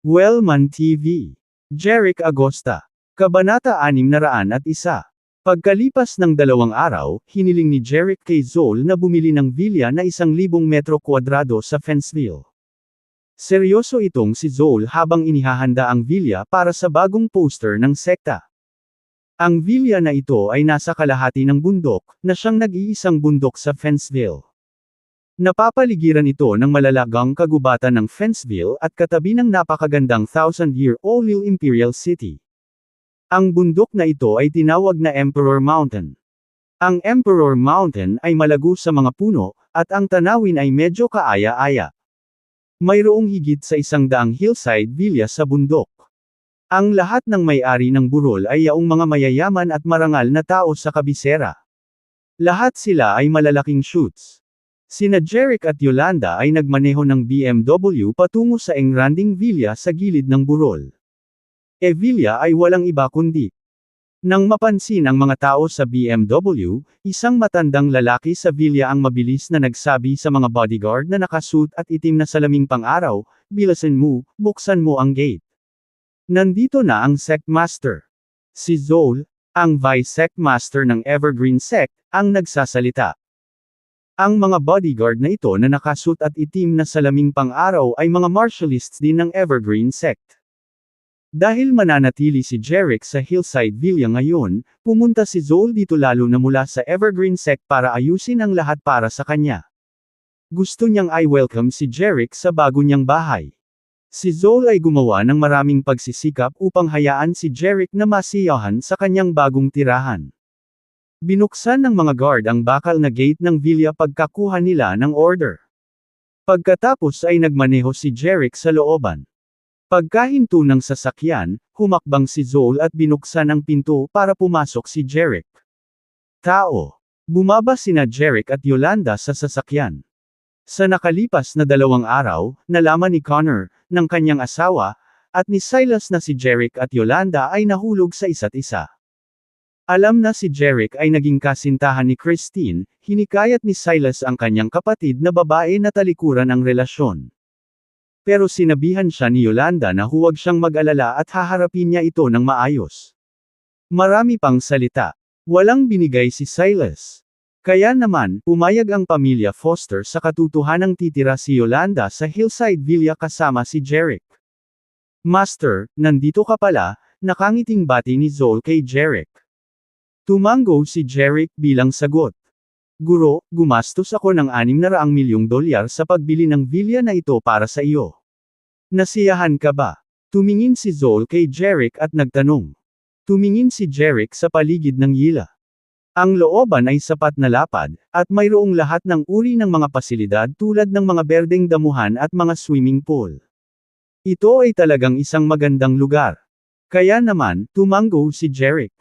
Wellman TV. Jeric Agosta. Kabanata 601. Pagkalipas ng 2 araw, hiniling ni Jeric kay Zol na bumili ng villa na 1,000 metro kwadrado sa Fenceville. Seryoso itong si Zol habang inihahanda ang villa para sa bagong poster ng sekta. Ang villa na ito ay nasa kalahati ng bundok, na siyang nag-iisang bundok sa Fenceville. Napapaligiran ito ng malalagang kagubatan ng Fenceville at katabi ng napakagandang 1,000-year-old Imperial City. Ang bundok na ito ay tinawag na Emperor Mountain. Ang Emperor Mountain ay malago sa mga puno, at ang tanawin ay medyo kaaya-aya. Mayroong higit sa 100 hillside villa sa bundok. Ang lahat ng may-ari ng burol ay yaong mga mayayaman at marangal na tao sa kabisera. Lahat sila ay malalaking shoots. Sina Jeric at Yolanda ay nagmaneho ng BMW patungo sa engranding villa sa gilid ng burol. Villa ay walang iba kundi. Nang mapansin ang mga tao sa BMW, isang matandang lalaki sa villa ang mabilis na nagsabi sa mga bodyguard na nakasuit at itim na salaming pang-araw, "Bilisan mo, buksan mo ang gate." Nandito na ang sect master. Si Zol, ang vice sect master ng Evergreen Sect, ang nagsasalita. Ang mga bodyguard na ito na nakasuit at itim na salaming pang-araw ay mga martialists din ng Evergreen Sect. Dahil mananatili si Jeric sa Hillside Villa ngayon, pumunta si Zol dito lalo na mula sa Evergreen Sect para ayusin ang lahat para sa kanya. Gusto niyang i-welcome si Jeric sa bago niyang bahay. Si Zol ay gumawa ng maraming pagsisikap upang hayaan si Jeric na masiyahan sa kanyang bagong tirahan. Binuksan ng mga guard ang bakal na gate ng villa pagkakuha nila ng order. Pagkatapos ay nagmaneho si Jeric sa looban. Pagkahinto ng sasakyan, humakbang si Zol at binuksan ang pinto para pumasok si Jeric. Tao. Bumaba sina Jeric at Yolanda sa sasakyan. Sa nakalipas na 2 araw, nalaman ni Connor, ng kanyang asawa, at ni Silas na si Jeric at Yolanda ay nahulog sa isa't isa. Alam na si Jeric ay naging kasintahan ni Christine, hinikayat ni Silas ang kanyang kapatid na babae na talikuran ang relasyon. Pero sinabihan siya ni Yolanda na huwag siyang mag-alala at haharapin niya ito ng maayos. Marami pang salita. Walang binigay si Silas. Kaya naman, pumayag ang pamilya Foster sa katotohanang titira si Yolanda sa Hillside Villa kasama si Jeric. "Master, nandito ka pala," nakangiting bati ni Zol kay Jeric. Tumango si Jeric bilang sagot. "Guro, gumastos ako ng $600 milyong sa pagbili ng villa na ito para sa iyo. Nasiyahan ka ba?" Tumingin si Zol kay Jeric at nagtanong. Tumingin si Jeric sa paligid ng villa. Ang looban ay sapat na lapad, at mayroong lahat ng uri ng mga pasilidad tulad ng mga berdeng damuhan at mga swimming pool. Ito ay talagang isang magandang lugar. Kaya naman, tumango si Jeric.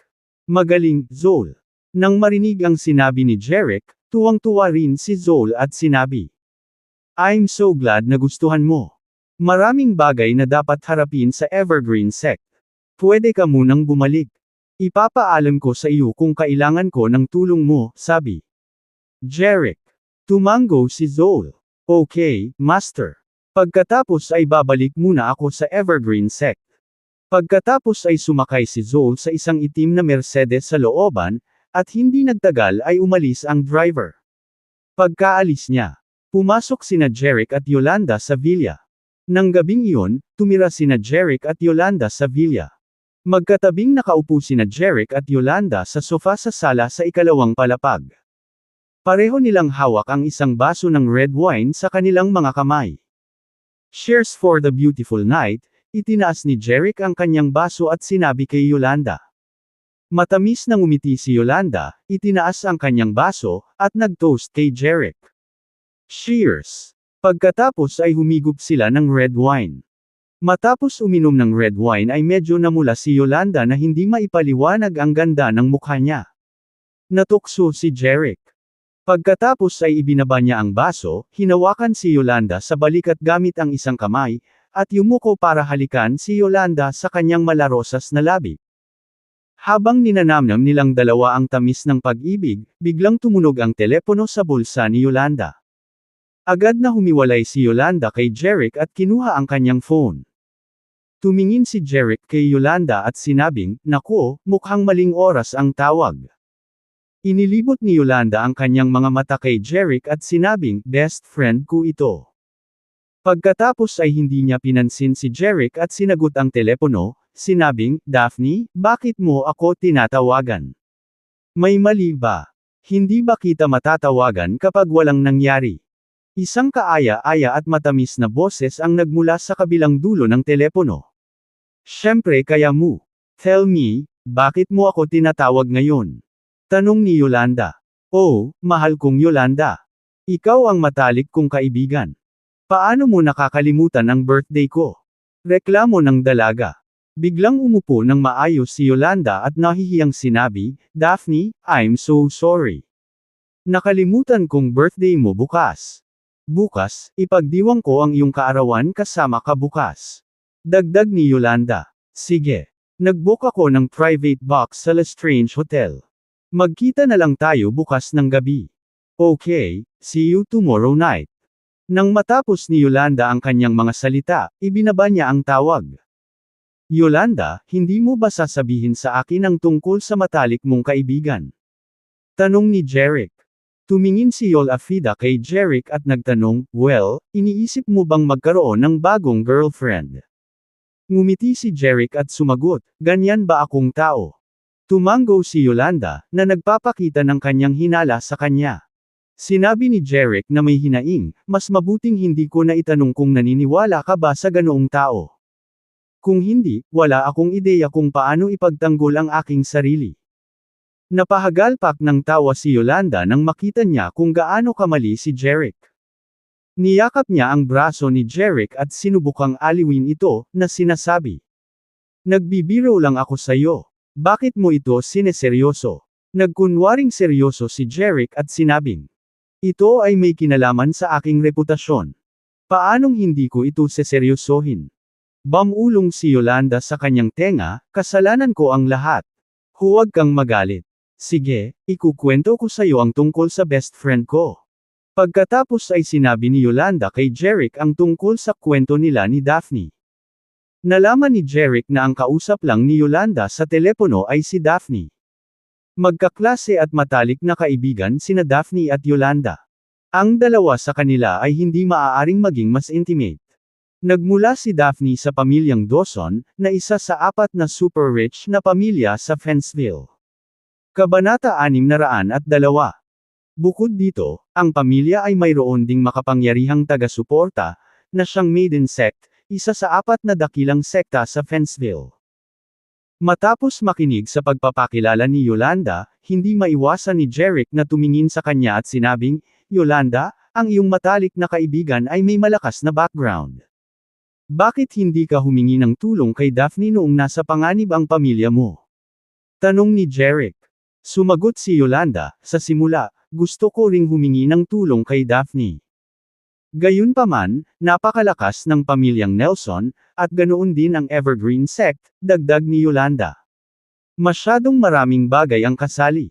"Magaling, Zol." Nang marinig ang sinabi ni Jeric, tuwang-tuwa rin si Zol at sinabi, "I'm so glad na gustuhan mo. Maraming bagay na dapat harapin sa Evergreen Sect. Pwede ka munang bumalik. Ipapaalam ko sa iyo kung kailangan ko ng tulong mo," sabi Jeric. Tumango si Zol. "Okay, Master. Pagkatapos ay babalik muna ako sa Evergreen Sect." Pagkatapos ay sumakay si Zol sa isang itim na Mercedes sa looban, at hindi nagtagal ay umalis ang driver. Pagkaalis niya, pumasok sina Jeric at Yolanda sa villa. Nang gabing iyon, tumira sina Jeric at Yolanda sa villa. Magkatabing nakaupo sina Jeric at Yolanda sa sofa sa sala sa ikalawang palapag. Pareho nilang hawak ang isang baso ng red wine sa kanilang mga kamay. "Cheers for the beautiful night," itinaas ni Jeric ang kanyang baso at sinabi kay Yolanda. Matamis na ngumiti si Yolanda, itinaas ang kanyang baso, at nag-toast kay Jeric. Cheers! Pagkatapos ay humigop sila ng red wine. Matapos uminom ng red wine ay medyo namula si Yolanda na hindi maipaliwanag ang ganda ng mukha niya. Natukso si Jeric. Pagkatapos ay ibinaba niya ang baso, hinawakan si Yolanda sa balikat gamit ang isang kamay, at yumuko para halikan si Yolanda sa kanyang malarosas na labi. Habang ninanamnam nilang dalawa ang tamis ng pag-ibig, biglang tumunog ang telepono sa bulsa ni Yolanda. Agad na humiwalay si Yolanda kay Jeric at kinuha ang kanyang phone. Tumingin si Jeric kay Yolanda at sinabing, "Naku, mukhang maling oras ang tawag." Inilibot ni Yolanda ang kanyang mga mata kay Jeric at sinabing, "Best friend ko ito." Pagkatapos ay hindi niya pinansin si Jeric at sinagot ang telepono, sinabing, "Daphne, bakit mo ako tinatawagan? May mali ba? Hindi ba kita matatawagan kapag walang nangyari?" Isang kaaya-aya at matamis na boses ang nagmula sa kabilang dulo ng telepono. "Siyempre kaya mo. Tell me, bakit mo ako tinatawag ngayon?" Tanong ni Yolanda. "Oh, mahal kong Yolanda. Ikaw ang matalik kong kaibigan. Paano mo nakakalimutan ang birthday ko?" Reklamo ng dalaga. Biglang umupo ng maayos si Yolanda at nahihiyang sinabi, "Daphne, I'm so sorry. Nakalimutan kong birthday mo bukas. Bukas, ipagdiwang ko ang iyong kaarawan kasama ka bukas." Dagdag ni Yolanda. "Sige. Nag-book ako ng private box sa Lestrange Hotel. Magkita na lang tayo bukas ng gabi. Okay, see you tomorrow night." Nang matapos ni Yolanda ang kanyang mga salita, ibinaba niya ang tawag. "Yolanda, hindi mo ba sasabihin sa akin ang tungkol sa matalik mong kaibigan?" Tanong ni Jeric. Tumingin si Yolafida kay Jeric at nagtanong, "Well, iniisip mo bang magkaroon ng bagong girlfriend?" Ngumiti si Jeric at sumagot, "Ganyan ba akong tao?" Tumango si Yolanda, na nagpapakita ng kanyang hinala sa kanya. Sinabi ni Jeric na may hinaing, "Mas mabuting hindi ko na itanong kung naniniwala ka ba sa ganoong tao. Kung hindi, wala akong ideya kung paano ipagtanggol ang aking sarili." Napahagalpak ng tawa si Yolanda nang makita niya kung gaano kamali si Jeric. Niyakap niya ang braso ni Jeric at sinubukang aliwin ito, na sinasabi, "Nagbibiro lang ako sayo. Bakit mo ito sineseryoso?" Nagkunwaring seryoso si Jeric at sinabing, "Ito ay may kinalaman sa aking reputasyon. Paanong hindi ko ito seseryosohin?" Bamulong si Yolanda sa kanyang tenga, "Kasalanan ko ang lahat. Huwag kang magalit. Sige, ikukwento ko sayo ang tungkol sa best friend ko." Pagkatapos ay sinabi ni Yolanda kay Jeric ang tungkol sa kwento nila ni Daphne. Nalaman ni Jeric na ang kausap lang ni Yolanda sa telepono ay si Daphne. Magkaklase at matalik na kaibigan sina Daphne at Yolanda. Ang dalawa sa kanila ay hindi maaaring maging mas intimate. Nagmula si Daphne sa pamilyang Dawson, na isa sa 4 na super rich na pamilya sa Fenceville. Kabanata 602. Bukod dito, ang pamilya ay mayroon ding makapangyarihang taga-suporta, na siyang Maiden Sect, isa sa 4 na dakilang sekta sa Fenceville. Matapos makinig sa pagpapakilala ni Yolanda, hindi maiwasan ni Jeric na tumingin sa kanya at sinabing, "Yolanda, ang iyong matalik na kaibigan ay may malakas na background. Bakit hindi ka humingi ng tulong kay Daphne noong nasa panganib ang pamilya mo?" Tanong ni Jeric. Sumagot si Yolanda, "Sa simula, gusto ko ring humingi ng tulong kay Daphne. Gayunpaman, napakalakas ng pamilyang Nelson, at ganoon din ang Evergreen Sect," dagdag ni Yolanda. "Masyadong maraming bagay ang kasali.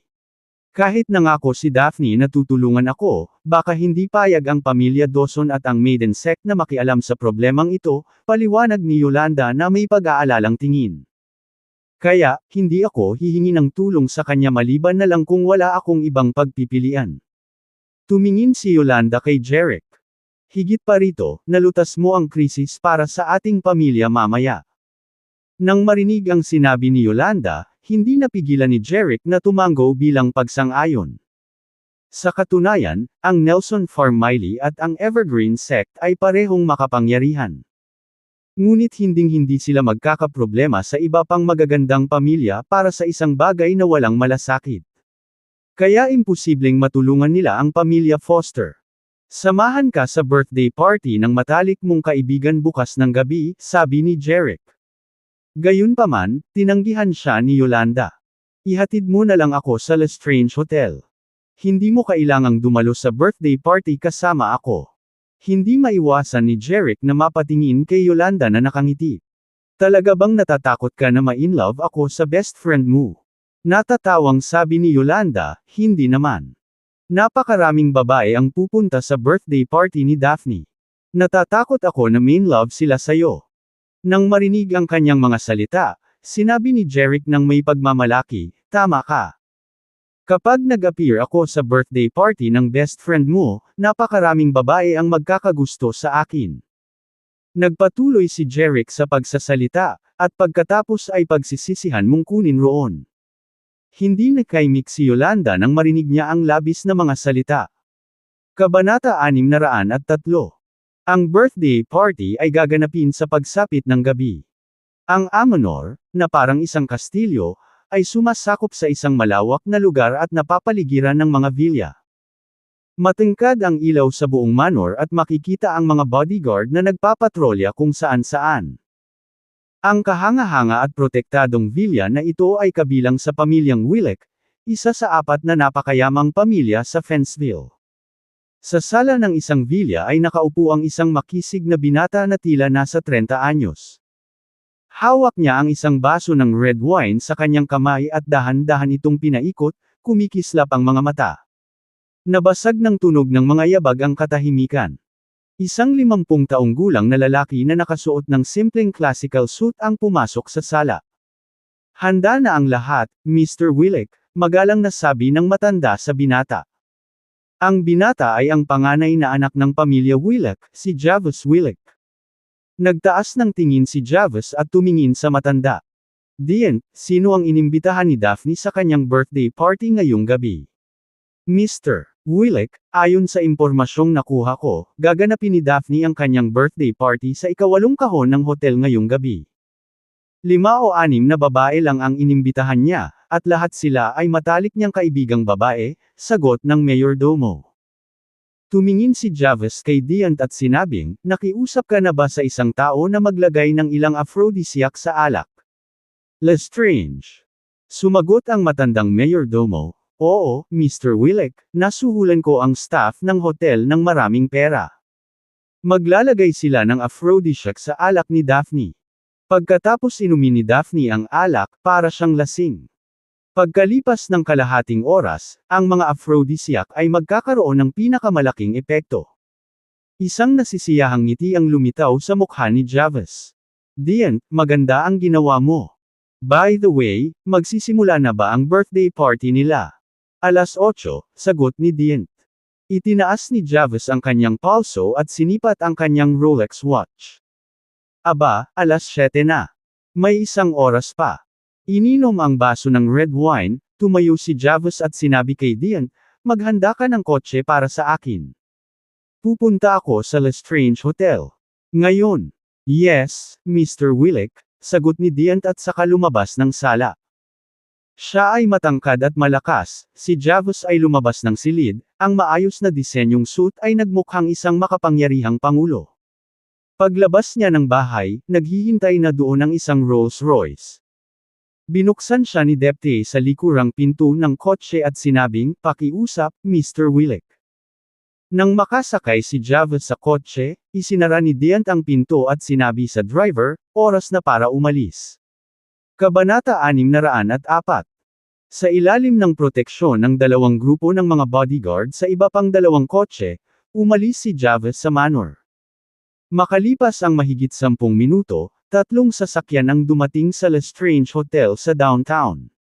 Kahit nangako si Daphne na tutulungan ako, baka hindi payag ang pamilya Dawson at ang Maiden Sect na makialam sa problemang ito," paliwanag ni Yolanda na may pag-aalalang tingin. "Kaya, hindi ako hihingi ng tulong sa kanya maliban na lang kung wala akong ibang pagpipilian." Tumingin si Yolanda kay Jeric. "Higit pa rito, nalutas mo ang krisis para sa ating pamilya mamaya." Nang marinig ang sinabi ni Yolanda, hindi napigilan ni Jeric na tumango bilang pagsang-ayon. Sa katunayan, ang Nelson Family at ang Evergreen Sect ay parehong makapangyarihan. Ngunit hinding-hindi sila magkakaproblema sa iba pang magagandang pamilya para sa isang bagay na walang malasakit. Kaya imposibleng matulungan nila ang pamilya Foster. "Samahan ka sa birthday party ng matalik mong kaibigan bukas ng gabi," sabi ni Jeric. Gayunpaman, tinanggihan siya ni Yolanda. "Ihatid mo na lang ako sa Lestrange Hotel. Hindi mo kailangang dumalo sa birthday party kasama ako." Hindi maiwasan ni Jeric na mapatingin kay Yolanda na nakangiti. "Talaga bang natatakot ka na ma-inlove ako sa best friend mo?" Natatawang sabi ni Yolanda, "Hindi naman. Napakaraming babae ang pupunta sa birthday party ni Daphne. Natatakot ako na main love sila sayo." Nang marinig ang kanyang mga salita, sinabi ni Jeric ng may pagmamalaki, "Tama ka. Kapag nag-appear ako sa birthday party ng best friend mo, napakaraming babae ang magkakagusto sa akin." Nagpatuloy si Jeric sa pagsasalita, at pagkatapos ay pagsisisihan mong kunin roon. Hindi nakaimik si Yolanda nang marinig niya ang labis na mga salita. Kabanata 603. Ang birthday party ay gaganapin sa pagsapit ng gabi. Ang Amanor, na parang isang kastilyo, ay sumasakop sa isang malawak na lugar at napapaligiran ng mga villa. Matingkad ang ilaw sa buong manor at makikita ang mga bodyguard na nagpapatrolya kung saan-saan. Ang kahanga-hanga at protektadong villa na ito ay kabilang sa pamilyang Willek, isa sa 4 na napakayamang pamilya sa Fenceville. Sa sala ng isang villa ay nakaupo ang isang makisig na binata na tila nasa 30 anyos. Hawak niya ang isang baso ng red wine sa kanyang kamay at dahan-dahan itong pinaikot, kumikislap ang mga mata. Nabasag ng tunog ng mga yabag ang katahimikan. Isang 50 taong gulang na lalaki na nakasuot ng simpleng classical suit ang pumasok sa sala. "Handa na ang lahat, Mr. Willek," magalang na sabi ng matanda sa binata. Ang binata ay ang panganay na anak ng pamilya Willek, si Javus Willek. Nagtaas ng tingin si Javus at tumingin sa matanda. "Dian, sino ang inimbitahan ni Daphne sa kanyang birthday party ngayong gabi?" "Mr. Willek, ayon sa impormasyong nakuha ko, gaganapin ni Daphne ang kanyang birthday party sa ika-8 kahon ng hotel ngayong gabi. 5 o 6 na babae lang ang inimbitahan niya, at lahat sila ay matalik niyang kaibigang babae," sagot ng mayordomo. Tumingin si Javus kay Dian at sinabing, "Nakiusap ka na ba sa isang tao na maglagay ng ilang aphrodisiac sa alak?" "Lestrange." Sumagot ang matandang mayordomo, "Oo, Mr. Willek, nasuhulan ko ang staff ng hotel ng maraming pera. Maglalagay sila ng aphrodisiac sa alak ni Daphne. Pagkatapos inumin ni Daphne ang alak, para siyang lasing. Pagkalipas ng kalahating oras, ang mga aphrodisiac ay magkakaroon ng pinakamalaking epekto." Isang nasisiyahang ngiti ang lumitaw sa mukha ni Javus. "Dian, maganda ang ginawa mo. By the way, magsisimula na ba ang birthday party nila?" "8:00, sagot ni Dian. Itinaas ni Javus ang kanyang pulso at sinipat ang kanyang Rolex watch. "Aba, 7:00 na. May 1 oras pa." Ininom ang baso ng red wine, tumayo si Javus at sinabi kay Dian, "Maghanda ka ng kotse para sa akin. Pupunta ako sa Lestrange Hotel. Ngayon." "Yes, Mr. Willek," sagot ni Dian at saka lumabas ng sala. Siya ay matangkad at malakas, si Javus ay lumabas ng silid, ang maayos na disenyong suit ay nagmukhang isang makapangyarihang pangulo. Paglabas niya ng bahay, naghihintay na doon ang isang Rolls Royce. Binuksan siya ni Depte sa likurang pinto ng kotse at sinabing, "Pakiusap, Mr. Willek." Nang makasakay si Javus sa kotse, isinara ni Dian ang pinto at sinabi sa driver, "Oras na para umalis." Kabanata 604. Sa ilalim ng proteksyon ng 2 grupo ng mga bodyguard sa iba pang 2 kotse, umalis si Javus sa manor. Makalipas ang mahigit 10 minuto, 3 sasakyan ang dumating sa Lestrange Hotel sa downtown.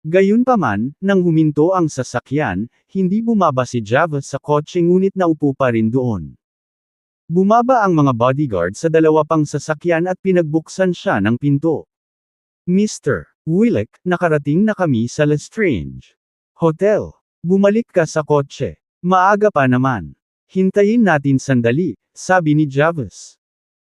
Gayunpaman, nang huminto ang sasakyan, hindi bumaba si Javus sa kotse ngunit naupo pa rin doon. Bumaba ang mga bodyguard sa 2 pang sasakyan at pinagbuksan siya ng pinto. "Mr. Willek, nakarating na kami sa Lestrange Hotel. Bumalik ka sa kotse. Maaga pa naman. Hintayin natin sandali," sabi ni Javus.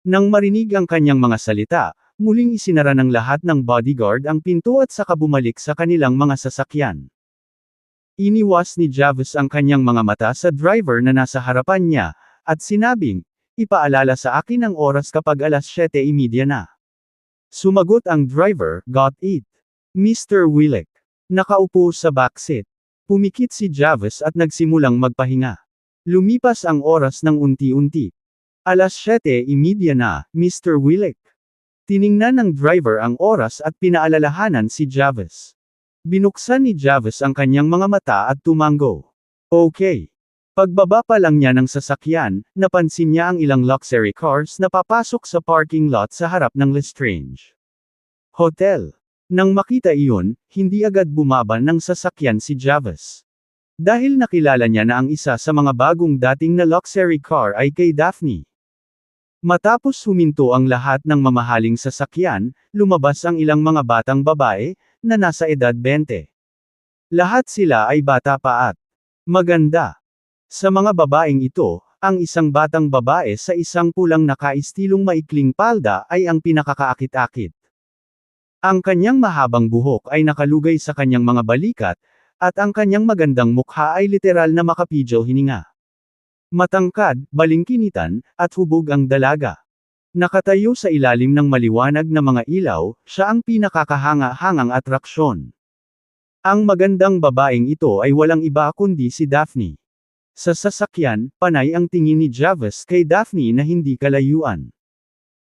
Nang marinig ang kanyang mga salita, muling isinara ng lahat ng bodyguard ang pinto at saka bumalik sa kanilang mga sasakyan. Iniwas ni Javus ang kanyang mga mata sa driver na nasa harapan niya, at sinabing, "Ipaalala sa akin ang oras kapag 7:30 na." Sumagot ang driver, "Got it. Mr. Willek." Nakaupo sa backseat. Pumikit si Javus at nagsimulang magpahinga. Lumipas ang oras ng unti-unti. 7:30 na, Mr. Willek." Tiningnan ng driver ang oras at pinaalalahanan si Javus. Binuksan ni Javus ang kanyang mga mata at tumango. "Okay. Pagbaba pa lang niya ng sasakyan, napansin niya ang ilang luxury cars na papasok sa parking lot sa harap ng Lestrange Hotel. Nang makita iyon, hindi agad bumaba ng sasakyan si Jarvis. Dahil nakilala niya na ang isa sa mga bagong dating na luxury car ay kay Daphne. Matapos huminto ang lahat ng mamahaling sasakyan, lumabas ang ilang mga batang babae, na nasa edad 20. Lahat sila ay bata pa at maganda. Sa mga babaeng ito, ang isang batang babae sa isang pulang nakaistilong maikling palda ay ang pinakakaakit-akit. Ang kanyang mahabang buhok ay nakalugay sa kanyang mga balikat, at ang kanyang magandang mukha ay literal na makapidyo hininga. Matangkad, balingkinitan, at hubog ang dalaga. Nakatayo sa ilalim ng maliwanag na mga ilaw, siya ang pinakakahanga-hangang atraksyon. Ang magandang babaeng ito ay walang iba kundi si Daphne. Sa sasakyan, panay ang tingin ni Jarvis kay Daphne na hindi kalayuan.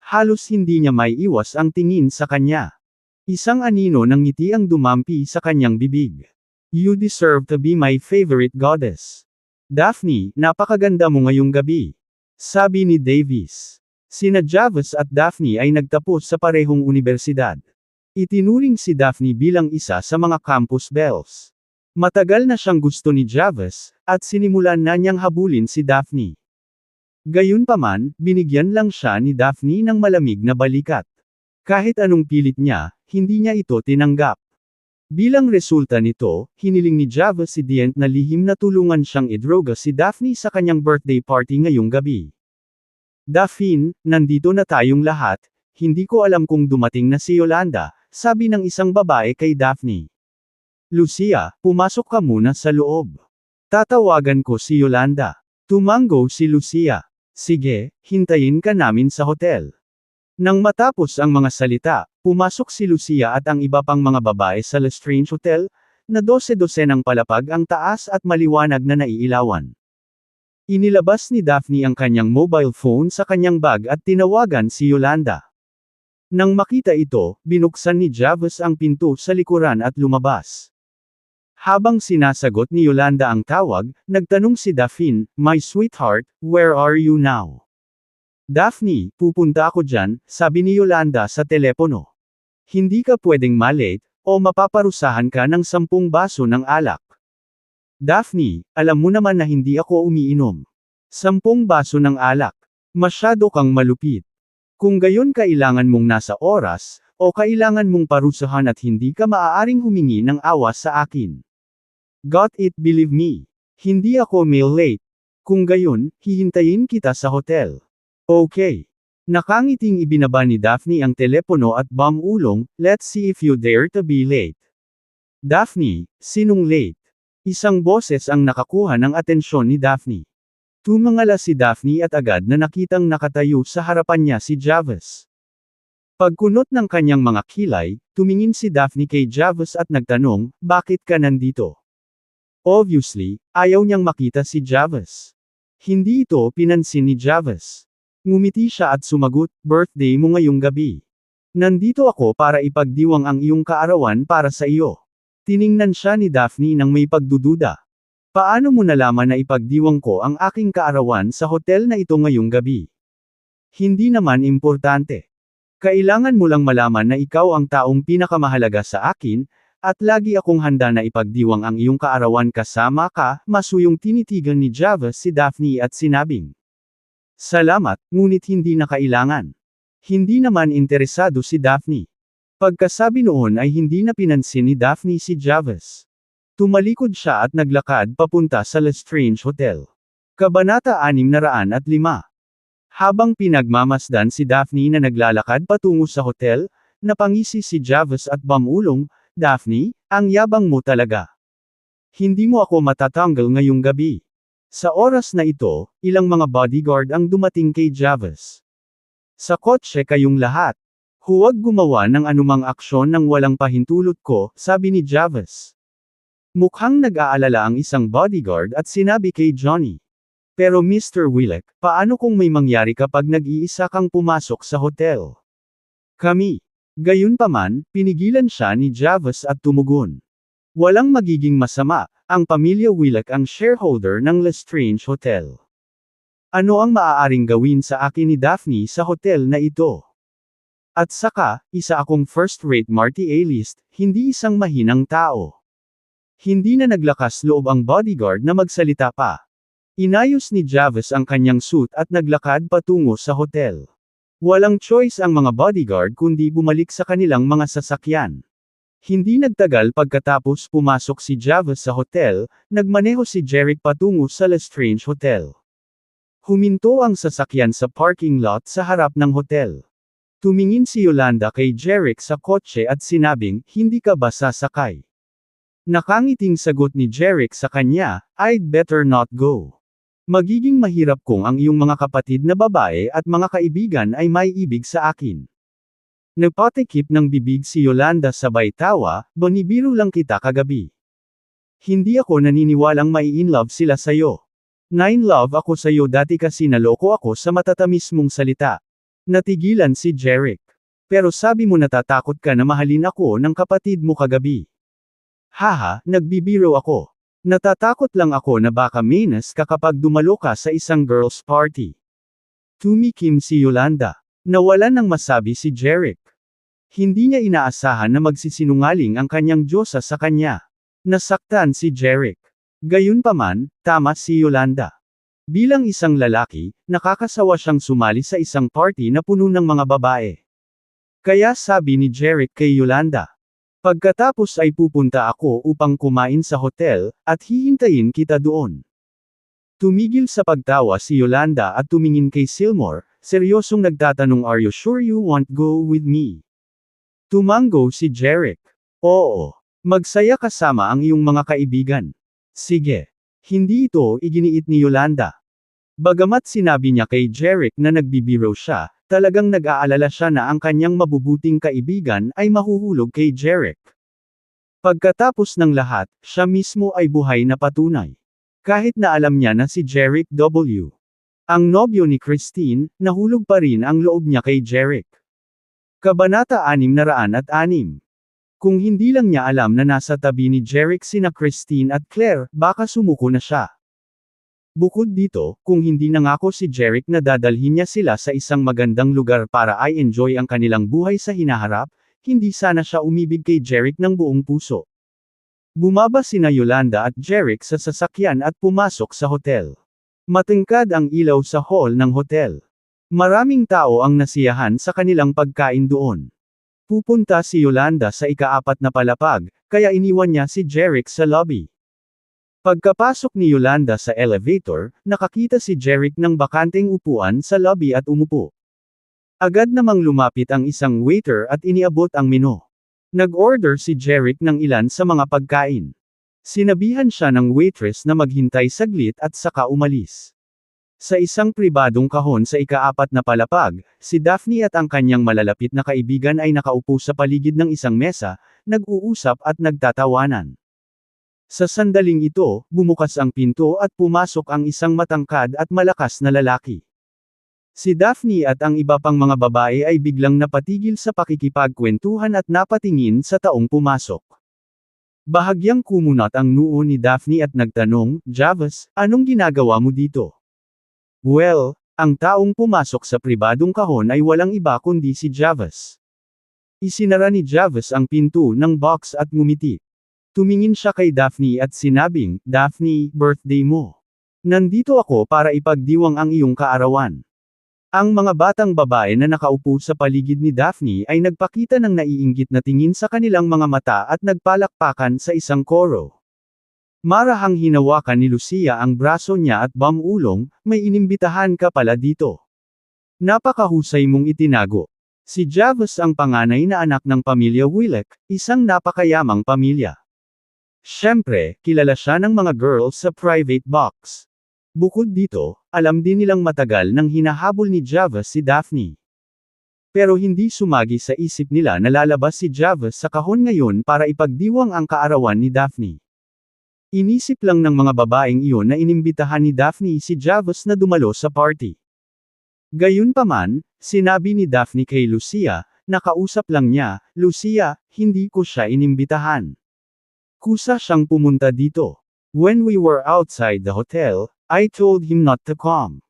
Halos hindi niya maiiwas ang tingin sa kanya. Isang anino ng ngiti ang dumampi sa kanyang bibig. You deserve to be my favorite goddess. Daphne, napakaganda mo ngayong gabi. Sabi ni Davis. Sina Jarvis at Daphne ay nagtapos sa parehong universidad. Itinuring si Daphne bilang isa sa mga campus belles. Matagal na siyang gusto ni Jarvis, at sinimulan na niyang habulin si Daphne. Gayunpaman, binigyan lang siya ni Daphne ng malamig na balikat. Kahit anong pilit niya, hindi niya ito tinanggap. Bilang resulta nito, hiniling ni Jarvis si Dient na lihim na tulungan siyang idroga si Daphne sa kanyang birthday party ngayong gabi. Daphne, nandito na tayong lahat, hindi ko alam kung dumating na si Yolanda, sabi ng isang babae kay Daphne. Lucia, pumasok ka muna sa loob. Tatawagan ko si Yolanda. Tumango si Lucia. Sige, hintayin ka namin sa hotel. Nang matapos ang mga salita, pumasok si Lucia at ang iba pang mga babae sa Lestrange Hotel, na 12-12 ng palapag ang taas at maliwanag na naiilawan. Inilabas ni Daphne ang kanyang mobile phone sa kanyang bag at tinawagan si Yolanda. Nang makita ito, binuksan ni Jarvis ang pinto sa likuran at lumabas. Habang sinasagot ni Yolanda ang tawag, nagtanong si Daphne, "My sweetheart, where are you now?" Daphne, pupunta ako dyan, sabi ni Yolanda sa telepono. Hindi ka pwedeng malate, o mapaparusahan ka ng 10 baso ng alak. Daphne, alam mo naman na hindi ako umiinom. 10 baso ng alak. Masyado kang malupit. Kung gayon kailangan mong nasa oras, o kailangan mong parusahan at hindi ka maaaring humingi ng awas sa akin. Got it, believe me. Hindi ako mail late. Kung gayon, hihintayin kita sa hotel. Okay. Nakangiting ibinaba ni Daphne ang telepono at bumulong, let's see if you dare to be late. Daphne, sinong late? Isang boses ang nakakuha ng atensyon ni Daphne. Tumangala si Daphne at agad na nakitang nakatayo sa harapan niya si Jarvis. Pagkunot ng kanyang mga kilay, tumingin si Daphne kay Jarvis at nagtanong, bakit ka nandito? Obviously, ayaw niyang makita si Jarvis. Hindi ito pinansin ni Jarvis. Ngumiti siya at sumagot, birthday mo ngayong gabi. Nandito ako para ipagdiwang ang iyong kaarawan para sa iyo. Tiningnan siya ni Daphne nang may pagdududa. Paano mo nalaman na ipagdiwang ko ang aking kaarawan sa hotel na ito ngayong gabi? Hindi naman importante. Kailangan mo lang malaman na ikaw ang taong pinakamahalaga sa akin, at lagi akong handa na ipagdiwang ang iyong kaarawan kasama ka, masuyong tinitigan ni Jarvis si Daphne at sinabing. Salamat, ngunit hindi na kailangan. Hindi naman interesado si Daphne. Pagkasabi noon ay hindi na pinansin ni Daphne si Jarvis. Tumalikod siya at naglakad papunta sa Lestrange Hotel. Kabanata 605. Habang pinagmamasdan si Daphne na naglalakad patungo sa hotel, napangisi si Jarvis at bumulong, Daphne, ang yabang mo talaga. Hindi mo ako matatanggal ngayong gabi. Sa oras na ito, ilang mga bodyguard ang dumating kay Jarvis. Sa kotse kayong lahat. Huwag gumawa ng anumang aksyon nang walang pahintulot ko, sabi ni Jarvis. Mukhang nag-aalala ang isang bodyguard at sinabi kay Johnny. Pero Mr. Wilek, paano kung may mangyari kapag nag-iisa kang pumasok sa hotel? Kami. Gayunpaman, pinigilan siya ni Jarvis at tumugon. Walang magiging masama, ang pamilya Willock ang shareholder ng Lestrange Hotel. Ano ang maaaring gawin sa akin ni Daphne sa hotel na ito? At saka, isa akong first-rate Marty A-list, hindi isang mahinang tao. Hindi na naglakas loob ang bodyguard na magsalita pa. Inayos ni Jarvis ang kanyang suit at naglakad patungo sa hotel. Walang choice ang mga bodyguard kundi bumalik sa kanilang mga sasakyan. Hindi nagtagal pagkatapos pumasok si Jarvis sa hotel, nagmaneho si Jeric patungo sa Lestrange Hotel. Huminto ang sasakyan sa parking lot sa harap ng hotel. Tumingin si Yolanda kay Jeric sa kotse at sinabing, "Hindi ka ba sasakay?" Nakangiting sagot ni Jeric sa kanya, "I'd better not go. Magiging mahirap kung ang iyong mga kapatid na babae at mga kaibigan ay may ibig sa akin." Nagpatikip ng bibig si Yolanda sabay tawa, "Bonibiro lang kita kagabi. Hindi ako naniniwalang mai-inlove sila sayo. Nine-love ako sayo dati kasi naloko ako sa matatamis mong salita." Natigilan si Jeric. "Pero sabi mo natatakot ka na mahalin ako ng kapatid mo kagabi." "Haha, nagbibiro ako. Natatakot lang ako na baka menas ka kapag dumalo ka sa isang girls' party." Tumikim si Yolanda. Nawalan ng masabi si Jeric. Hindi niya inaasahan na magsisinungaling ang kanyang diyosa sa kanya. Nasaktan si Jeric. Gayunpaman, tama si Yolanda. Bilang isang lalaki, nakakasawa siyang sumali sa isang party na puno ng mga babae. Kaya sabi ni Jeric kay Yolanda, "Pagkatapos ay pupunta ako upang kumain sa hotel, at hihintayin kita doon." Tumigil sa pagtawa si Yolanda at tumingin kay Seymour, seryosong nagtatanong, "Are you sure you want go with me?" Tumango si Jeric. "Oo. Magsaya kasama ang iyong mga kaibigan." "Sige." Hindi ito iginiit ni Yolanda. Bagamat sinabi niya kay Jeric na nagbibiro siya, talagang nag-aalala siya na ang kanyang mabubuting kaibigan ay mahuhulog kay Jeric. Pagkatapos ng lahat, siya mismo ay buhay na patunay. Kahit na alam niya na si Jeric W. ang nobyo ni Christine, nahulog pa rin ang loob niya kay Jeric. Kabanata 606. Kung hindi lang niya alam na nasa tabi ni Jeric sina Christine at Claire, baka sumuko na siya. Bukod dito, kung hindi nangako si Jeric na dadalhin niya sila sa isang magandang lugar para i-enjoy ang kanilang buhay sa hinaharap, hindi sana siya umibig kay Jeric ng buong puso. Bumaba sina Yolanda at Jeric sa sasakyan at pumasok sa hotel. Matingkad ang ilaw sa hall ng hotel. Maraming tao ang nasiyahan sa kanilang pagkain doon. Pupunta si Yolanda sa ika-4 na palapag, kaya iniwan niya si Jeric sa lobby. Pagkapasok ni Yolanda sa elevator, nakakita si Jeric ng bakanteng upuan sa lobby at umupo. Agad namang lumapit ang isang waiter at iniabot ang menu. Nag-order si Jeric ng ilan sa mga pagkain. Sinabihan siya ng waitress na maghintay saglit at saka umalis. Sa isang pribadong kahon sa ika-4 na palapag, si Daphne at ang kanyang malalapit na kaibigan ay nakaupo sa paligid ng isang mesa, nag-uusap at nagtatawanan. Sa sandaling ito, bumukas ang pinto at pumasok ang isang matangkad at malakas na lalaki. Si Daphne at ang iba pang mga babae ay biglang napatigil sa pakikipagkwentuhan at napatingin sa taong pumasok. Bahagyang kumunat ang noo ni Daphne at nagtanong, "Jarvis, anong ginagawa mo dito?" "Well," ang taong pumasok sa pribadong kahon ay walang iba kundi si Jarvis. Isinara ni Jarvis ang pinto ng box at ngumiti. Tumingin siya kay Daphne at sinabing, "Daphne, birthday mo. Nandito ako para ipagdiwang ang iyong kaarawan." Ang mga batang babae na nakaupo sa paligid ni Daphne ay nagpakita ng naiinggit na tingin sa kanilang mga mata at nagpalakpakan sa isang koro. Marahang hinawakan ni Lucia ang braso niya at bamulong, "May inimbitahan ka pala dito. Napakahusay mong itinago." Si Jarvis ang panganay na anak ng pamilya Willock, isang napakayamang pamilya. Siyempre, kilala siya ng mga girls sa private box. Bukod dito, alam din nilang matagal nang hinahabol ni Jarvis si Daphne. Pero hindi sumagi sa isip nila na lalabas si Jarvis sa kahon ngayon para ipagdiwang ang kaarawan ni Daphne. Inisip lang ng mga babaeng iyon na inimbitahan ni Daphne si Jarvis na dumalo sa party. Gayunpaman, sinabi ni Daphne kay Lucia, "Nakausap lang niya, Lucia, hindi ko siya inimbitahan." Kusa siyang pumunta dito. When we were outside the hotel, I told him not to come.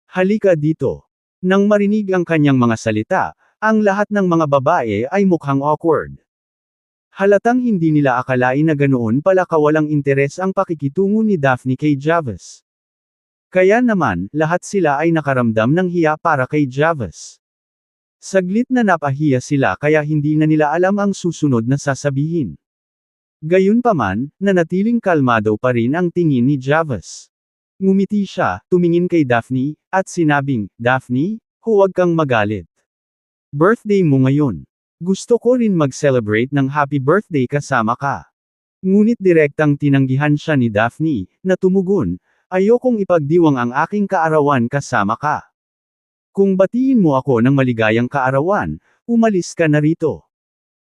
Halika dito. Nang marinig ang kanyang mga salita, ang lahat ng mga babae ay mukhang awkward. Halatang hindi nila akalain na ganoon pala kawalang interes ang pakikitungo ni Daphne kay Javis. Kaya naman, lahat sila ay nakaramdam ng hiya para kay Javis. Saglit na napahiya sila kaya hindi na nila alam ang susunod na sasabihin. Gayunpaman, nanatiling kalmado pa rin ang tingin ni Javis. Ngumiti siya, tumingin kay Daphne, at sinabing, Daphne, huwag kang magalit. Birthday mo ngayon. Gusto ko rin mag-celebrate ng happy birthday kasama ka. Ngunit direktang tinanggihan siya ni Daphne, na tumugon, ayokong ipagdiwang ang aking kaarawan kasama ka. Kung batiin mo ako ng maligayang kaarawan, umalis ka na rito.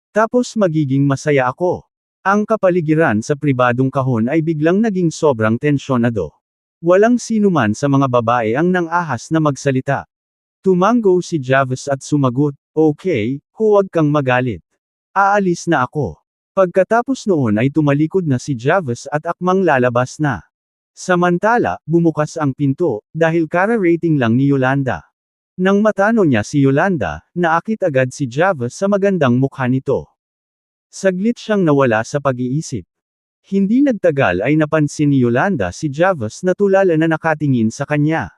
Tapos magiging masaya ako. Ang kapaligiran sa pribadong kahon ay biglang naging sobrang tensyonado. Walang sinuman sa mga babae ang nang-ahas na magsalita. Tumango si Javis at sumagot, okay, huwag kang magalit. Aalis na ako. Pagkatapos noon ay tumalikod na si Javis at akmang lalabas na. Samantala, bumukas ang pinto, dahil kara-rating lang ni Yolanda. Nang matano niya si Yolanda, naakit agad si Javis sa magandang mukha nito. Saglit siyang nawala sa pag-iisip. Hindi nagtagal ay napansin ni Yolanda si Javis na tulala na nakatingin sa kanya.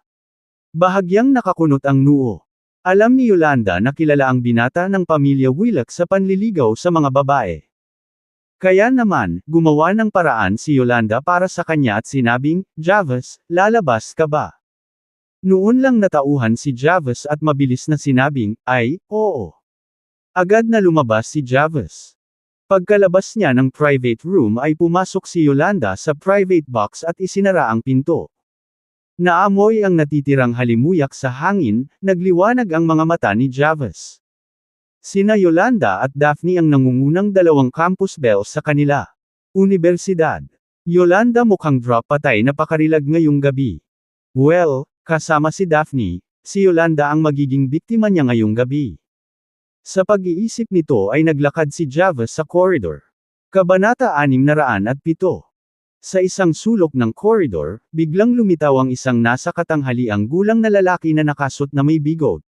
Bahagyang nakakunot ang noo. Alam ni Yolanda na kilala ang binata ng pamilya Willock sa panliligaw sa mga babae. Kaya naman, gumawa ng paraan si Yolanda para sa kanya at sinabing, Javis, lalabas ka ba? Noon lang natauhan si Javis at mabilis na sinabing, ay, oo. Agad na lumabas si Javis. Pagkalabas niya ng private room ay pumasok si Yolanda sa private box at isinara ang pinto. Naamoy ang natitirang halimuyak sa hangin, nagliwanag ang mga mata ni Javis. Sina Yolanda at Daphne ang nangungunang dalawang campus bells sa kanila. Universidad. Yolanda mukhang drop patay na pakarilag ngayong gabi. Well, kasama si Daphne, si Yolanda ang magiging biktima niya ngayong gabi. Sa pag-iisip nito ay naglakad si Javis sa corridor. Kabanata 607. Sa isang sulok ng corridor, biglang lumitaw ang isang nasa katanghaliang gulang na lalaki na nakasuot na may bigot.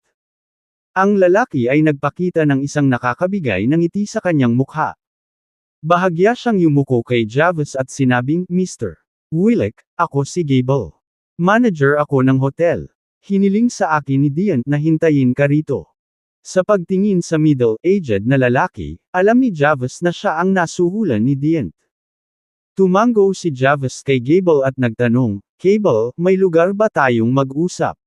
Ang lalaki ay nagpakita ng isang nakakabigay ng ngiti sa kanyang mukha. Bahagya siyang yumuko kay Javis at sinabing, Mr. Willock, ako si Gable. Manager ako ng hotel. Hiniling sa akin ni Dian na hintayin ka rito. Sa pagtingin sa middle-aged na lalaki, alam ni Javis na siya ang nasuhulan ni Dian. Tumango si Javis kay Gable at nagtanong, Gable, may lugar ba tayong mag-usap?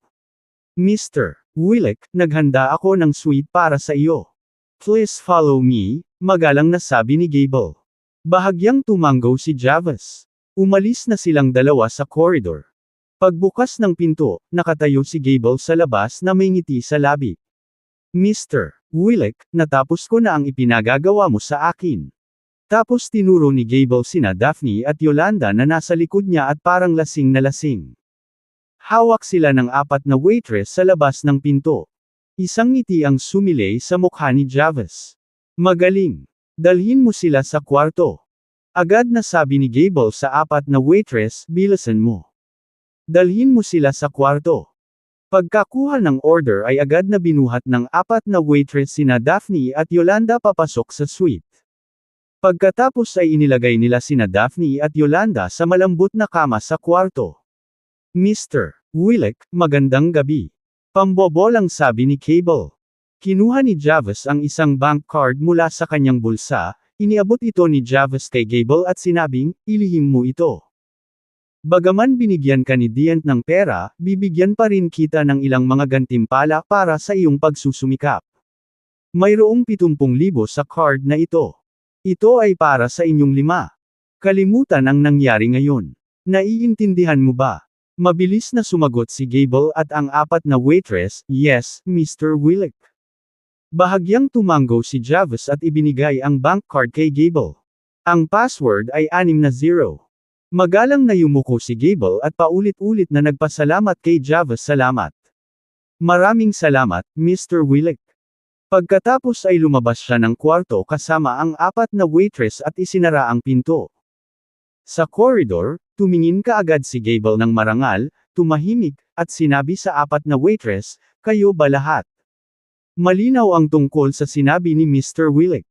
Mr. Willock, naghanda ako ng suite para sa iyo. Please follow me, magalang na sabi ni Gable. Bahagyang tumango si Javis. Umalis na silang dalawa sa corridor. Pagbukas ng pinto, nakatayo si Gable sa labas na may ngiti sa labi. Mr. Willock, natapos ko na ang ipinagagawa mo sa akin. Tapos tinuro ni Gable sina Daphne at Yolanda na nasa likod niya at parang lasing na lasing. Hawak sila ng 4 na waitress sa labas ng pinto. Isang ngiti ang sumilay sa mukha ni Javis. Magaling. Dalhin mo sila sa kwarto. Agad na sabi ni Gable sa 4 na waitress, bilisan mo. Dalhin mo sila sa kwarto. Pagkakuha ng order ay agad na binuhat ng 4 na waitress sina Daphne at Yolanda papasok sa suite. Pagkatapos ay inilagay nila sina Daphne at Yolanda sa malambot na kama sa kwarto. Mr. Willock, magandang gabi. Pambobolang sabi ni Gable. Kinuha ni Javis ang isang bank card mula sa kanyang bulsa, iniabot ito ni Javis kay Gable at sinabing, ilihim mo ito. Bagaman binigyan ka ni Dian ng pera, bibigyan pa rin kita ng ilang mga gantimpala para sa iyong pagsusumikap. Mayroong 70,000 sa card na ito. Ito ay para sa inyong 5. Kalimutan ang nangyari ngayon. Naiintindihan mo ba? Mabilis na sumagot si Gable at ang 4 na waitress, yes, Mr. Willock. Bahagyang tumango si Javis at ibinigay ang bank card kay Gable. Ang password ay 6 na 0. Magalang na yumuko si Gable at paulit-ulit na nagpasalamat kay Javis. Salamat. Maraming salamat, Mr. Willock. Pagkatapos ay lumabas siya ng kwarto kasama ang 4 na waitress at isinara ang pinto. Sa koridor, tumingin kaagad si Gable ng marangal, tumahimik, at sinabi sa 4 na waitress, "Kayo ba lahat?" Malinaw ang tungkol sa sinabi ni Mr. Willick.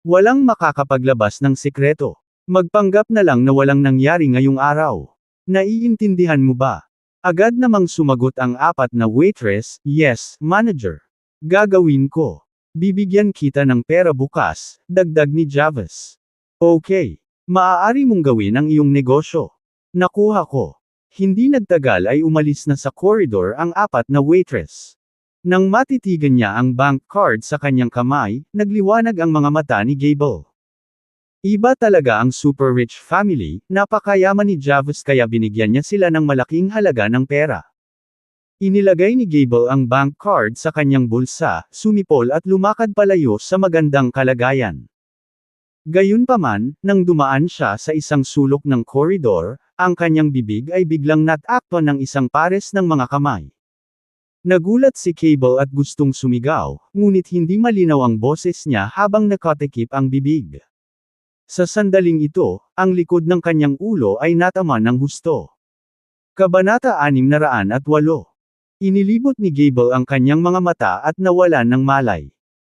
Walang makakapaglabas ng sikreto. Magpanggap na lang na walang nangyari ngayong araw. Naiintindihan mo ba? Agad namang sumagot ang 4 na waitress, "Yes, manager. Gagawin ko. Bibigyan kita ng pera bukas," dagdag ni Jarvis. "Okay. Maaari mong gawin ang iyong negosyo." Nakuha ko. Hindi nagtagal ay umalis na sa koridor ang 4 na waitress. Nang matitigan niya ang bank card sa kanyang kamay, nagliwanag ang mga mata ni Gable. Iba talaga ang super rich family, napakayaman ni Jarvis kaya binigyan niya sila ng malaking halaga ng pera. Inilagay ni Gable ang bank card sa kanyang bulsa, sumipol at lumakad palayo sa magandang kalagayan. Gayunpaman, nang dumaan siya sa isang sulok ng koridor, ang kanyang bibig ay biglang natakpan ng isang pares ng mga kamay. Nagulat si Gable at gustong sumigaw, ngunit hindi malinaw ang boses niya habang nakatikip ang bibig. Sa sandaling ito, ang likod ng kanyang ulo ay natama ng husto. Kabanata 608. Inilibot ni Gable ang kanyang mga mata at nawalan ng malay.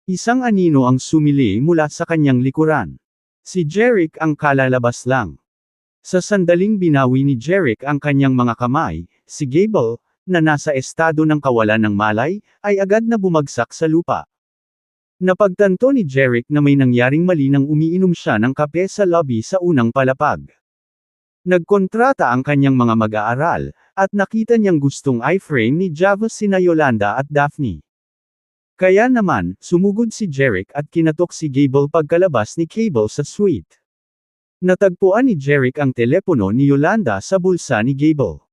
Isang anino ang sumili mula sa kanyang likuran. Si Jerick ang kalalabas lang. Sa sandaling binawi ni Jerick ang kanyang mga kamay, si Gable, na nasa estado ng kawalan ng malay, ay agad na bumagsak sa lupa. Napagtanto ni Jerick na may nangyaring mali nang umiinom siya ng kape sa lobby sa unang palapag. Nagkontrata ang kanyang mga mag-aaral, at nakita niyang gustong i-frame ni Jarvis sina Yolanda at Daphne. Kaya naman, sumugod si Jerick at kinatok si Gable pagkalabas ni Gable sa suite. Natagpuan ni Jerick ang telepono ni Yolanda sa bulsa ni Gable.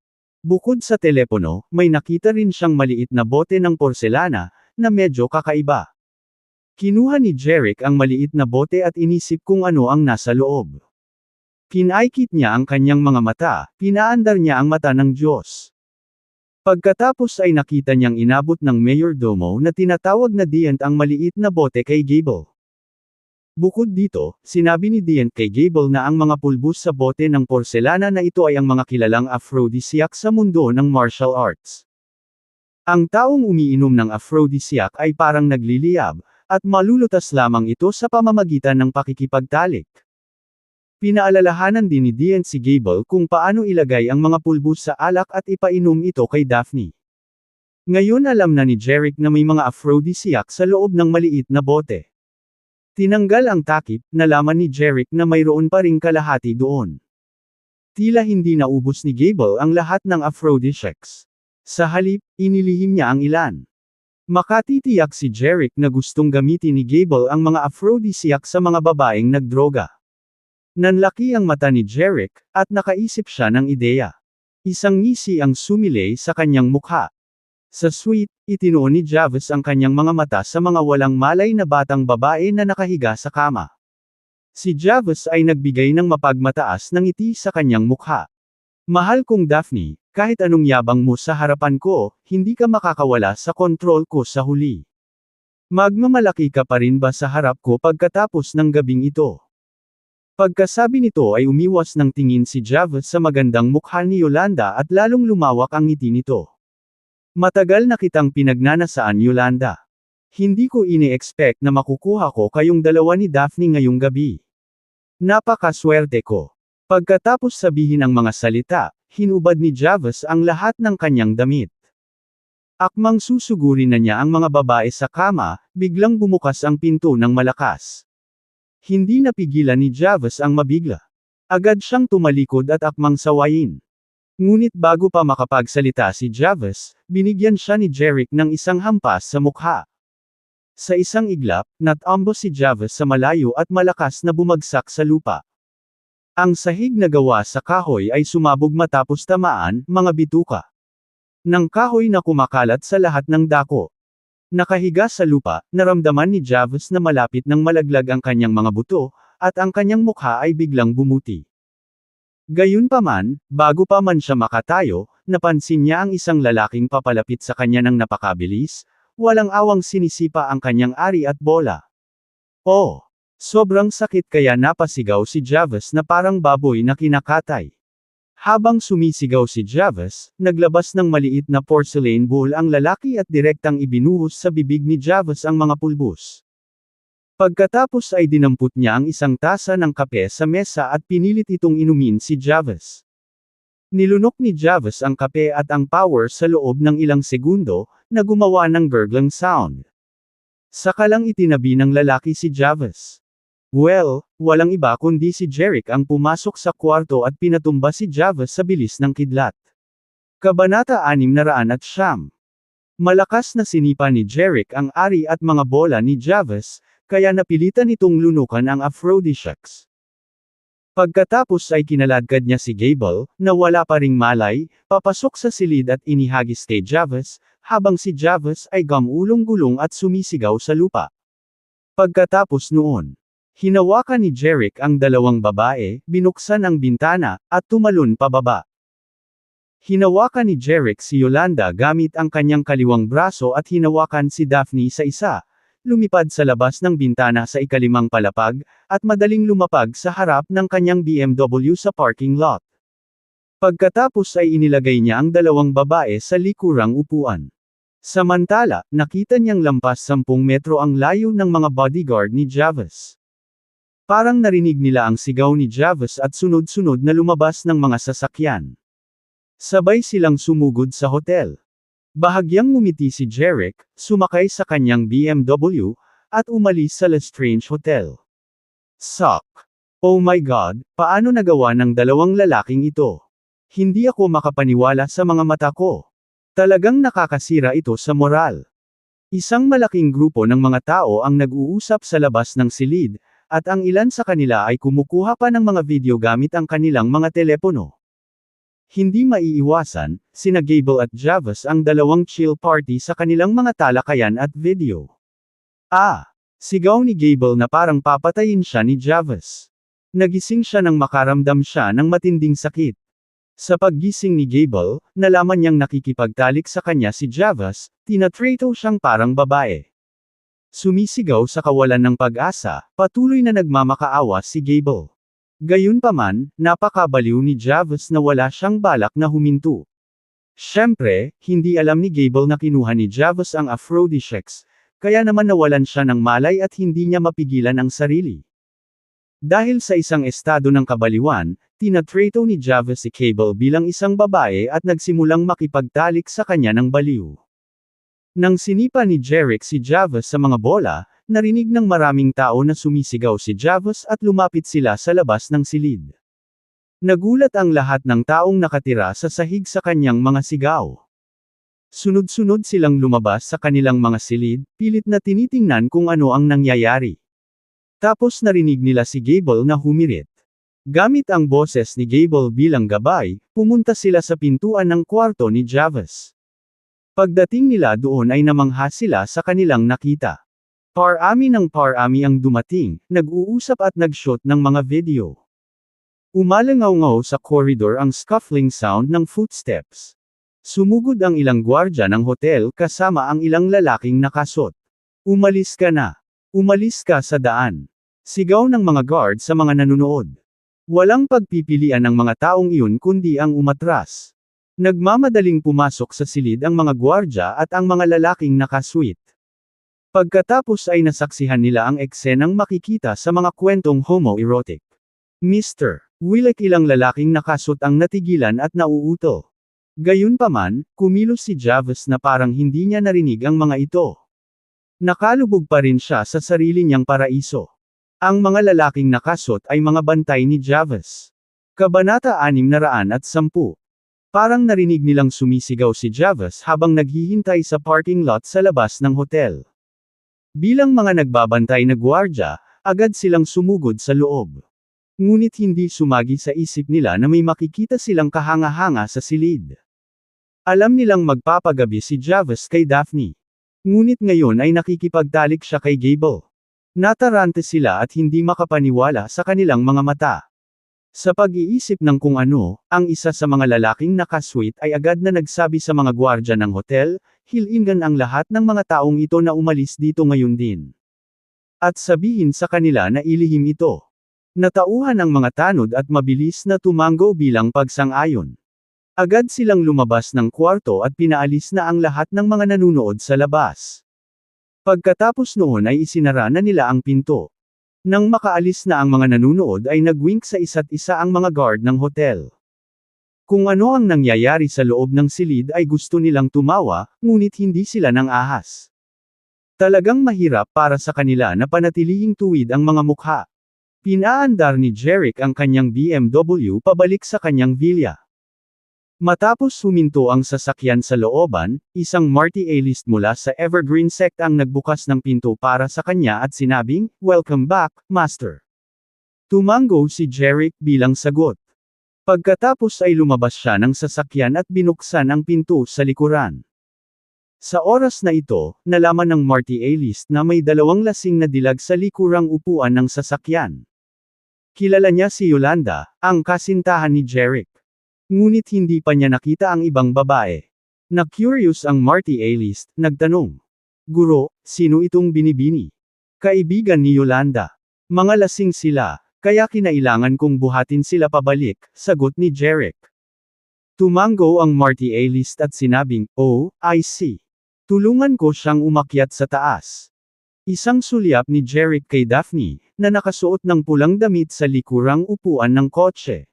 Bukod sa telepono, may nakita rin siyang maliit na bote ng porselana, na medyo kakaiba. Kinuha ni Jerick ang maliit na bote at inisip kung ano ang nasa loob. Pinaikit niya ang kanyang mga mata, pinaandar niya ang mata ng Diyos. Pagkatapos ay nakita niyang inabot ng mayordomo na tinatawag na Dient ang maliit na bote kay Gable. Bukod dito, sinabi ni Dient kay Gable na ang mga pulbos sa bote ng porselana na ito ay ang mga kilalang aphrodisiac sa mundo ng martial arts. Ang taong umiinom ng aphrodisiac ay parang nagliliyab, at malulutas lamang ito sa pamamagitan ng pakikipagtalik. Pinaalalahanan din ni Dient si Gable kung paano ilagay ang mga pulbos sa alak at ipainom ito kay Daphne. Ngayon alam na ni Jerick na may mga aphrodisiac sa loob ng maliit na bote. Tinanggal ang takip, nalaman ni Jerick na mayroon pa ring kalahati doon. Tila hindi naubos ni Gable ang lahat ng aphrodisiacs. Sa halip, inilihim niya ang ilan. Makatitiyak si Jerick na gustong gamitin ni Gable ang mga aphrodisiac sa mga babaeng nagdroga. Nanlaki ang mata ni Jerick, at nakaisip siya ng ideya. Isang ngisi ang sumilay sa kanyang mukha. Sa suite, itinuon ni Jarvis ang kanyang mga mata sa mga walang malay na batang babae na nakahiga sa kama. Si Jarvis ay nagbigay ng mapagmataas na ngiti sa kanyang mukha. "Mahal kong Daphne, kahit anong yabang mo sa harapan ko, hindi ka makakawala sa kontrol ko sa huli. Magmamalaki ka pa rin ba sa harap ko pagkatapos ng gabing ito?" Pagkasabi nito ay umiwas ng tingin si Jarvis sa magandang mukha ni Yolanda at lalong lumawak ang ngiti nito. "Matagal na kitang pinagnanasaan, Yolanda. Hindi ko ini-expect na makukuha ko kayong dalawa ni Daphne ngayong gabi. Napakaswerte ko." Pagkatapos sabihin ang mga salita, hinubad ni Jarvis ang lahat ng kanyang damit. Akmang susugurin na niya ang mga babae sa kama, biglang bumukas ang pinto ng malakas. Hindi napigilan ni Jarvis ang mabigla. Agad siyang tumalikod at akmang sawayin. Ngunit bago pa makapagsalita si Jarvis, binigyan siya ni Jerick ng isang hampas sa mukha. Sa isang iglap, natambos si Jarvis sa malayo at malakas na bumagsak sa lupa. Ang sahig na gawa sa kahoy ay sumabog matapos tamaan, mga bituka ng kahoy na kumakalat sa lahat ng dako. Nakahiga sa lupa, naramdaman ni Jarvis na malapit nang malaglag ang kanyang mga buto, at ang kanyang mukha ay biglang bumuti. Gayunpaman, bago pa man siya makatayo, napansin niya ang isang lalaking papalapit sa kanya ng napakabilis, walang awang sinisipa ang kanyang ari at bola. Oh! Sobrang sakit kaya napasigaw si Javas na parang baboy na kinakatay. Habang sumisigaw si Javas, naglabas ng maliit na porcelain bowl ang lalaki at direktang ibinuhos sa bibig ni Javas ang mga pulbos. Pagkatapos ay dinampot niya ang isang tasa ng kape sa mesa at pinilit itong inumin si Javas. Nilunok ni Javas ang kape at ang power sa loob ng ilang segundo, na gumawa ng gurgling sound. Saka lang itinabi ng lalaki si Javas. Well, walang iba kundi si Jeric ang pumasok sa kwarto at pinatumba si Javas sa bilis ng kidlat. Kabanata 609. Malakas na sinipa ni Jeric ang ari at mga bola ni Javas, kaya napilitan itong lunukan ang aphrodisiacs. Pagkatapos ay kinaladkad niya si Gable, na wala pa ring malay, papasok sa silid at inihagis kay Javas, habang si Javas ay gumulong-gulong at sumisigaw sa lupa. Pagkatapos noon, hinawakan ni Jeric ang dalawang babae, binuksan ang bintana, at tumalon pababa. Hinawakan ni Jeric si Yolanda gamit ang kanyang kaliwang braso at hinawakan si Daphne sa isa, lumipad sa labas ng bintana sa ikalimang palapag, at madaling lumapag sa harap ng kanyang BMW sa parking lot. Pagkatapos ay inilagay niya ang dalawang babae sa likurang upuan. Samantala, nakita niyang lampas 10 metro ang layo ng mga bodyguard ni Javas. Parang narinig nila ang sigaw ni Javas at sunod-sunod na lumabas ng mga sasakyan. Sabay silang sumugod sa hotel. Bahagyang ngumiti si Jeric, sumakay sa kanyang BMW, at umalis sa Lestrange Hotel. Suck! Oh my God, paano nagawa ng dalawang lalaking ito? Hindi ako makapaniwala sa mga mata ko. Talagang nakakasira ito sa moral. Isang malaking grupo ng mga tao ang nag-uusap sa labas ng silid, at ang ilan sa kanila ay kumukuha pa ng mga video gamit ang kanilang mga telepono. Hindi maiiwasan, sina Gable at Javas ang dalawang chill party sa kanilang mga talakayan at video. Sigaw ni Gable na parang papatayin siya ni Javas. Nagising siya nang makaramdam siya ng matinding sakit. Sa paggising ni Gable, nalaman niyang nakikipagtalik sa kanya si Javas, tinatrato siyang parang babae. Sumisigaw sa kawalan ng pag-asa, patuloy na nagmamakaawa si Gable. Gayunpaman, napakabaliw ni Javas na wala siyang balak na huminto. Siyempre, hindi alam ni Gable na kinuha ni Javas ang aphrodisiacs, kaya naman nawalan siya ng malay at hindi niya mapigilan ang sarili. Dahil sa isang estado ng kabaliwan, tinatrato ni Javas si Gable bilang isang babae at nagsimulang makipagtalik sa kanya ng baliw. Nang sinipa ni Jeric si Javas sa mga bola, narinig ng maraming tao na sumisigaw si Javas at lumapit sila sa labas ng silid. Nagulat ang lahat ng taong nakatira sa sahig sa kanyang mga sigaw. Sunod-sunod silang lumabas sa kanilang mga silid, pilit na tinitingnan kung ano ang nangyayari. Tapos narinig nila si Gable na humirit. Gamit ang boses ni Gable bilang gabay, pumunta sila sa pintuan ng kwarto ni Javas. Pagdating nila doon ay namangha sila sa kanilang nakita. Parami ng parami ang dumating, nag-uusap at nag-shoot ng mga video. Umalangaw-ngaw sa corridor ang scuffling sound ng footsteps. Sumugod ang ilang gwardya ng hotel kasama ang ilang lalaking nakasot. Umalis ka na. Umalis ka sa daan. Sigaw ng mga guard sa mga nanunood. Walang pagpipilian ng mga taong iyon kundi ang umatras. Nagmamadaling pumasok sa silid ang mga gwardya at ang mga lalaking nakasweet. Pagkatapos ay nasaksihan nila ang eksenang makikita sa mga kwentong homoerotic. Mr. Wilek ilang lalaking nakasot ang natigilan at nauuto. Gayunpaman, kumilos si Javas na parang hindi niya narinig ang mga ito. Nakalubog pa rin siya sa sarili niyang paraiso. Ang mga lalaking nakasot ay mga bantay ni Javas. Kabanata 610. Parang narinig nilang sumisigaw si Javas habang naghihintay sa parking lot sa labas ng hotel. Bilang mga nagbabantay na gwardya, agad silang sumugod sa loob. Ngunit hindi sumagi sa isip nila na may makikita silang kahanga-hanga sa silid. Alam nilang magpapagabi si Javas kay Daphne. Ngunit ngayon ay nakikipagtalik siya kay Gable. Natarante sila at hindi makapaniwala sa kanilang mga mata. Sa pag-iisip ng kung ano, ang isa sa mga lalaking nakasweet ay agad na nagsabi sa mga gwardya ng hotel, hilingan ang lahat ng mga taong ito na umalis dito ngayon din. At sabihin sa kanila na ilihim ito. Natauhan ang mga tanod at mabilis na tumango bilang pagsang-ayon. Agad silang lumabas ng kwarto at pinaalis na ang lahat ng mga nanunood sa labas. Pagkatapos noon ay isinara na nila ang pinto. Nang makaalis na ang mga nanunood ay nagwink sa isa't isa ang mga guard ng hotel. Kung ano ang nangyayari sa loob ng silid ay gusto nilang tumawa, ngunit hindi sila nang ahas. Talagang mahirap para sa kanila na panatilihing tuwid ang mga mukha. Pinaandar ni Jeric ang kanyang BMW pabalik sa kanyang villa. Matapos huminto ang sasakyan sa looban, isang Marty A-list mula sa Evergreen sect ang nagbukas ng pinto para sa kanya at sinabing, "Welcome back, Master." Tumango si Jeric bilang sagot. Pagkatapos ay lumabas siya ng sasakyan at binuksan ang pinto sa likuran. Sa oras na ito, nalaman ng Marty A-list na may dalawang lasing na dilag sa likurang upuan ng sasakyan. Kilala niya si Yolanda, ang kasintahan ni Jeric. Ngunit hindi pa niya nakita ang ibang babae. Na-curious ang Marty A-list, nagtanong. "Guro, sino itong binibini?" "Kaibigan ni Yolanda. Mga lasing sila, kaya kinailangan kong buhatin sila pabalik," sagot ni Jeric. Tumango ang Marty A-list at sinabing, "Oh, I see. Tulungan ko siyang umakyat sa taas." Isang sulyap ni Jeric kay Daphne, na nakasuot ng pulang damit sa likurang upuan ng kotse.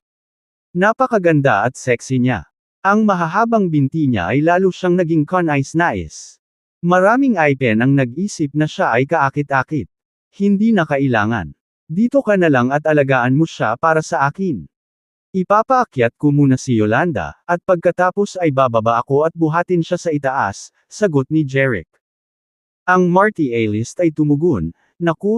Napakaganda at sexy niya. Ang mahahabang binti niya ay lalo siyang naging kanais-nais. Maraming ipen ang nag-isip na siya ay kaakit-akit. Hindi na kailangan. Dito ka na lang at alagaan mo siya para sa akin. Ipapaakyat ko muna si Yolanda, at pagkatapos ay bababa ako at buhatin siya sa itaas, sagot ni Jeric. Ang Marty A-list ay tumugon, "Naku,